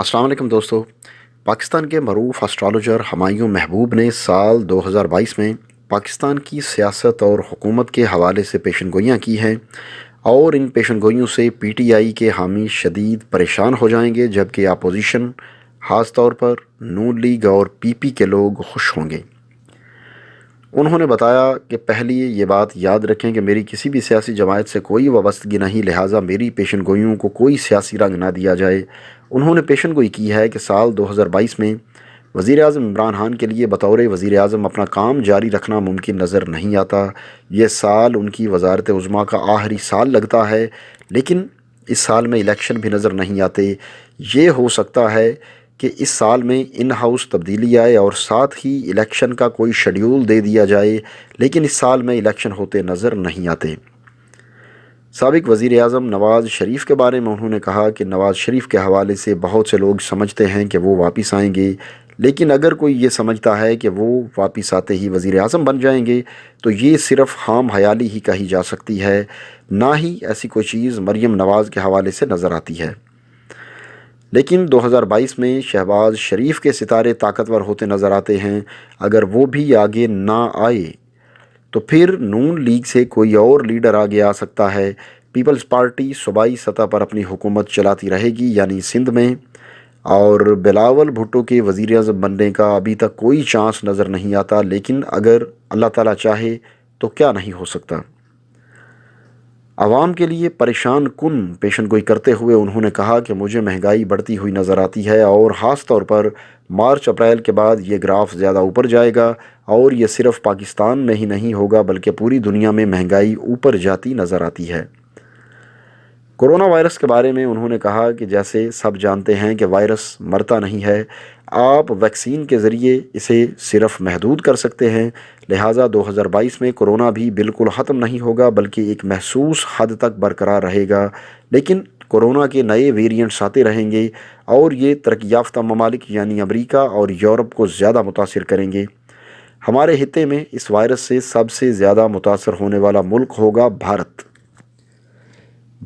अस्सलाम वालेकुम दोस्तों। पाकिस्तान के मरूफ एस्ट्रोलॉजर हुमायूं महबूब ने साल 2022 में पाकिस्तान की सियासत और हुकूमत के हवाले से पेशनगोइयाँ की हैं और इन पेशनगोइयों से पीटीआई के हामी शदीद परेशान हो जाएंगे, जबकि अपोजिशन ख़ास तौर पर नून लीग और पीपी के लोग खुश होंगे। उन्होंने बताया कि पहली ये बात याद रखें कि मेरी किसी भी सियासी जमात से कोई वाबस्तगी नहीं, लिहाजा मेरी पेशनगोइयों को कोई सियासी रंग ना दिया जाए। उन्होंने पेशनगोई की है कि साल 2022 में वज़ीर आज़म इमरान खान के लिए बतौर वज़ीर आज़म अपना काम जारी रखना मुमकिन नज़र नहीं आता। ये साल उनकी वज़ारत उज़्मा का आखिरी साल लगता है, लेकिन इस साल में इलेक्शन भी नज़र नहीं आते। ये हो सकता है कि इस साल में इन हाउस तब्दीली आए और साथ ही इलेक्शन का कोई शेड्यूल दे दिया जाए, लेकिन इस साल में इलेक्शन होते नज़र नहीं आते। साबिक वज़ीर आज़म नवाज़ शरीफ के बारे में उन्होंने कहा कि नवाज़ शरीफ के हवाले से बहुत से लोग समझते हैं कि वो वापस आएंगे, लेकिन अगर कोई ये समझता है कि वो वापस आते ही वज़ीर आज़म बन जाएंगे तो ये सिर्फ़ खाम ख्याली ही कही जा सकती है, ना ही ऐसी कोई चीज़ मरीम नवाज़ के हवाले से नज़र आती है। लेकिन 2022 में शहबाज शरीफ के सितारे ताकतवर होते नज़र आते हैं। अगर वो भी आगे ना आए तो फिर नून लीग से कोई और लीडर आगे आ सकता है। पीपल्स पार्टी सूबाई सतह पर अपनी हुकूमत चलाती रहेगी, यानी सिंध में, और बिलावल भुट्टो के वज़ीर आज़म बनने का अभी तक कोई चांस नज़र नहीं आता, लेकिन अगर अल्लाह ताला चाहे तो क्या नहीं हो सकता। आवाम के लिए परेशान कुन पेशनगोई करते हुए उन्होंने कहा कि मुझे महंगाई बढ़ती हुई नज़र आती है और ख़ास तौर पर मार्च अप्रैल के बाद ये ग्राफ ज़्यादा ऊपर जाएगा और ये सिर्फ़ पाकिस्तान में ही नहीं होगा बल्कि पूरी दुनिया में महंगाई ऊपर जाती नज़र आती है। कोरोना वायरस के बारे में उन्होंने कहा कि जैसे सब जानते हैं कि वायरस मरता नहीं है, आप वैक्सीन के ज़रिए इसे सिर्फ महदूद कर सकते हैं। लिहाजा 2022 में कोरोना भी बिल्कुल ख़त्म नहीं होगा बल्कि एक महसूस हद तक बरकरार रहेगा, लेकिन कोरोना के नए वेरिएंट्स आते रहेंगे और ये तरक्की याफ्ता ममालिक यानी अमेरिका और यूरोप को ज़्यादा मुतासिर करेंगे। हमारे हिस्से में इस वायरस से सबसे ज़्यादा मुतासर होने वाला मुल्क होगा भारत।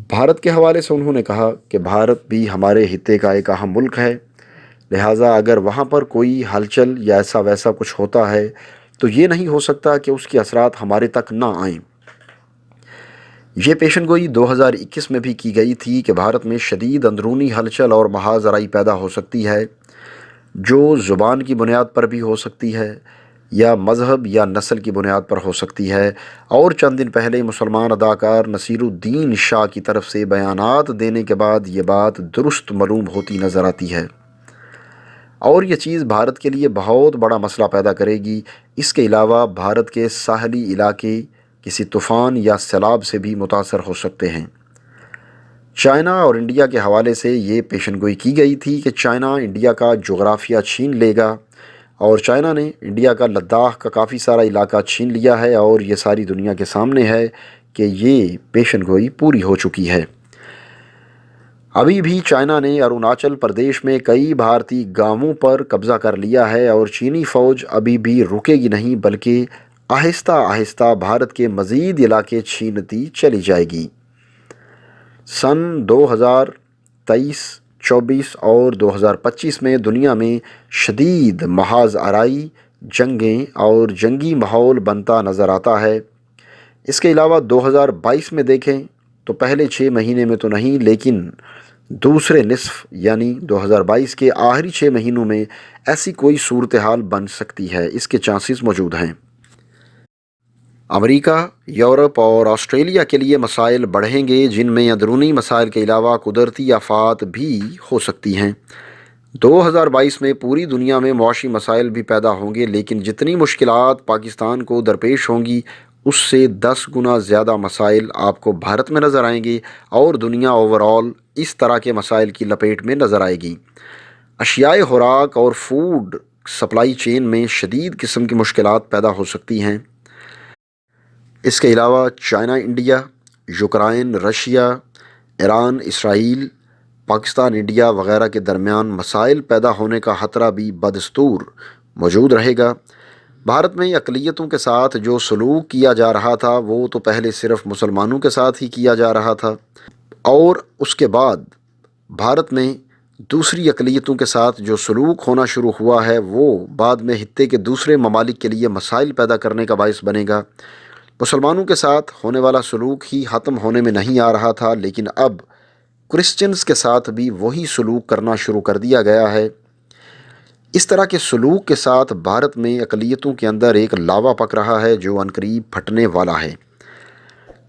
भारत के हवाले से उन्होंने कहा कि भारत भी हमारे हिस्से का एक अहम मुल्क है, लिहाजा अगर वहाँ पर कोई हलचल या ऐसा वैसा कुछ होता है तो ये नहीं हो सकता कि उसके असरात हमारे तक ना आएँ। ये पेशनगोई 2021 में भी की गई थी कि भारत में शदीद अंदरूनी हलचल और महाजराई पैदा हो सकती है, जो ज़ुबान की बुनियाद पर भी हो सकती है या मज़हब या नस्ल की बुनियाद पर हो सकती है। और चंद दिन पहले मुसलमान अदाकार नसीरुद्दीन शाह की तरफ से बयानात देने के बाद ये बात दुरुस्त मालूम होती नज़र आती है और ये चीज़ भारत के लिए बहुत बड़ा मसला पैदा करेगी। इसके अलावा भारत के साहली इलाके किसी तूफ़ान या सैलाब से भी मुतासर हो सकते हैं। चाइना और इंडिया के हवाले से ये पेशनगोई की गई थी कि चाइना इंडिया का जोग्राफिया छीन लेगा और चाइना ने इंडिया का लद्दाख का काफ़ी सारा इलाका छीन लिया है और ये सारी दुनिया के सामने है कि ये पेशनगोई पूरी हो चुकी है। अभी भी चाइना ने अरुणाचल प्रदेश में कई भारतीय गांवों पर कब्ज़ा कर लिया है और चीनी फ़ौज अभी भी रुकेगी नहीं बल्कि आहिस्ता आहिस्ता भारत के मज़ीद इलाके छीनती चली जाएगी। सन 2023, 24 और 2025 में दुनिया में शदीद महाज आराई, जंगें और जंगी माहौल बनता नज़र आता है। इसके अलावा 2022 में देखें तो पहले 6 महीने में तो नहीं, लेकिन दूसरे निसफ यानी 2022 के आखिरी 6 महीनों में ऐसी कोई सूरत हाल बन सकती है, इसके चांसेस मौजूद हैं। अमेरिका, यूरोप और ऑस्ट्रेलिया के लिए मसाइल बढ़ेंगे, जिनमें अंदरूनी मसाइल के अलावा कुदरती आफात भी हो सकती हैं। 2022 में पूरी दुनिया में मुआशी मसाइल भी पैदा होंगे, लेकिन जितनी मुश्किलात पाकिस्तान को दरपेश होंगी उससे 10 गुना ज़्यादा मसाइल आपको भारत में नज़र आएंगे और दुनिया ओवरऑल इस तरह के मसाइल की लपेट में नज़र आएगी। अशियाए खुराक और फूड सप्लाई चेन में शदीद किस्म की मुश्किलात पैदा हो सकती हैं। इसके अलावा China, India, Ukraine, Russia, Iran, Israel, Pakistan, India वगैरह के दरमियान मसाइल पैदा होने का ख़तरा भी बदस्तूर मौजूद रहेगा। भारत में अक़लियतों के साथ जो सलूक किया जा रहा था वो तो पहले सिर्फ़ मुसलमानों के साथ ही किया जा रहा था और उसके बाद भारत में دوسری اقلیتوں کے ساتھ جو سلوک ہونا شروع ہوا ہے وہ بعد میں خطے کے دوسرے ممالک کے لیے مسائل پیدا کرنے کا باعث بنے گا۔ مسلمانوں کے ساتھ ہونے والا سلوک ہی ختم ہونے میں نہیں آ رہا تھا، لیکن اب کرسچنز کے ساتھ بھی وہی سلوک کرنا شروع کر دیا گیا ہے۔ اس طرح کے سلوک کے ساتھ بھارت میں اقلیتوں کے اندر ایک لاوا پک رہا ہے جو عنقریب پھٹنے والا ہے۔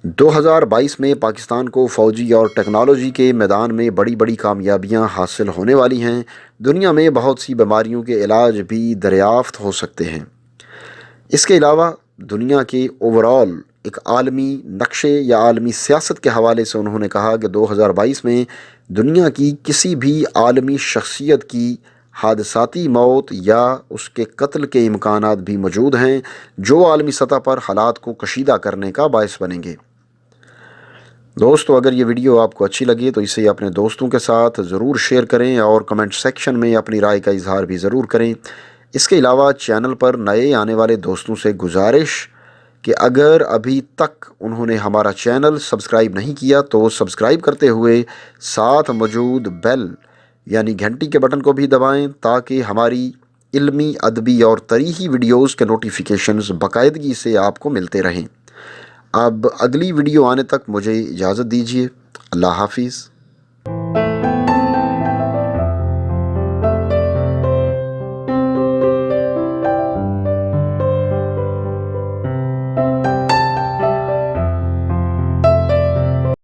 2022 میں پاکستان کو فوجی اور ٹیکنالوجی کے میدان میں بڑی بڑی کامیابیاں حاصل ہونے والی ہیں۔ دنیا میں بہت سی بیماریوں کے علاج بھی دریافت ہو سکتے ہیں۔ اس کے علاوہ دنیا کے اوورال ایک عالمی نقشے یا عالمی سیاست کے حوالے سے انہوں نے کہا کہ 2022 میں دنیا کی کسی بھی عالمی شخصیت کی حادثاتی موت یا اس کے قتل کے امکانات بھی موجود ہیں، جو عالمی سطح پر حالات کو کشیدہ کرنے کا باعث بنیں گے۔ دوستو، اگر یہ ویڈیو آپ کو اچھی لگے تو اسے اپنے دوستوں کے ساتھ ضرور شیئر کریں اور کمنٹ سیکشن میں اپنی رائے کا اظہار بھی ضرور کریں۔ اس کے علاوہ چینل پر نئے آنے والے دوستوں سے گزارش کہ اگر ابھی تک انہوں نے ہمارا چینل سبسکرائب نہیں کیا تو سبسکرائب کرتے ہوئے ساتھ موجود بیل یعنی گھنٹی کے بٹن کو بھی دبائیں تاکہ ہماری علمی، ادبی اور تاریخی ویڈیوز کے نوٹیفیکیشنز باقاعدگی سے آپ کو ملتے رہیں۔ اب اگلی ویڈیو آنے تک مجھے اجازت دیجیے۔ اللہ حافظ۔